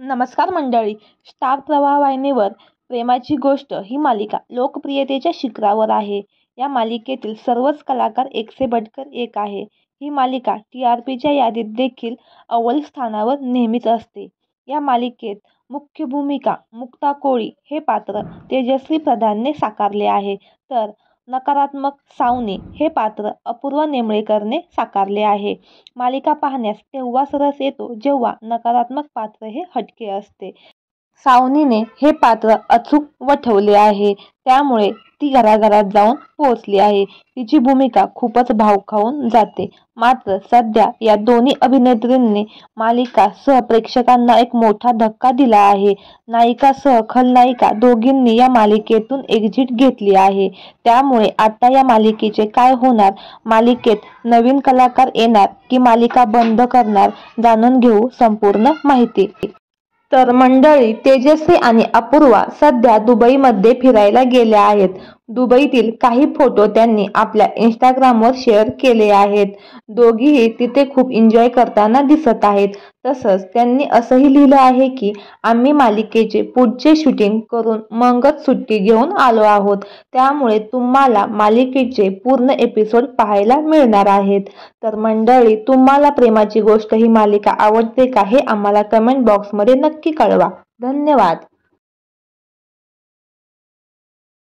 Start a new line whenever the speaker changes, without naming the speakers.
नमस्कार मंडळी. स्टार प्रवाह वाहिनीवर प्रेमाची गोष्ट ही मालिका लोकप्रियतेच्या शिखरावर आहे. या मालिकेतील सर्वच कलाकार एक से बढ़कर एक आहे. ही मालिका TRPच्या यादीत देखील अव्वल स्थानावर नेहमीच असते. या मालिकेत मुख्य भूमिका मुक्ता कोळी हे पात्र तेजश्री प्रधानने साकारले आहे, तर नकारात्मक सावनी हे पात्र अपूर्वा नेमळेकरने साकारले आहे. मालिका पाहण्यास तेव्हाच रस येतो जेव्हा नकारात्मक पात्र हे हटके असते. सावनीने हे पात्र अचूक वठवले आहे, त्यामुळे ती घराघरात जाऊन पोहोचली आहे. तिची भूमिका खूपच भाव खाऊन जाते. मात्र सध्या या दोन्ही अभिनेत्रींनी मालिका सह प्रेक्षकांना एक मोठा धक्का दिला आहे. नायिका सह खलनायिका दोघींनी या मालिकेतून एक्झिट घेतली आहे. त्यामुळे आता या मालिकेचे काय होणार? मालिकेत नवीन कलाकार येणार की मालिका बंद करणार? जाणून घेऊ संपूर्ण माहिती. तर मंडळी, तेजश्री आणि अपूर्वा सध्या दुबईमध्ये फिरायला गेल्या आहेत. दुबईतील काही फोटो त्यांनी आपल्या इंस्टाग्रामवर शेअर केले आहेत. दोघीही तिथे खूप एन्जॉय करताना दिसत आहेत. तसंच त्यांनी असंही लिहिलं आहे की आम्ही मालिकेचे पुढचे शूटिंग करून मगच सुट्टी घेऊन आलो आहोत. त्यामुळे तुम्हाला मालिकेचे पूर्ण एपिसोड पाहायला मिळणार आहेत. तर मंडळी, तुम्हाला प्रेमाची गोष्ट ही मालिका आवडते का हे आम्हाला कमेंट बॉक्समध्ये नक्की कळवा. धन्यवाद.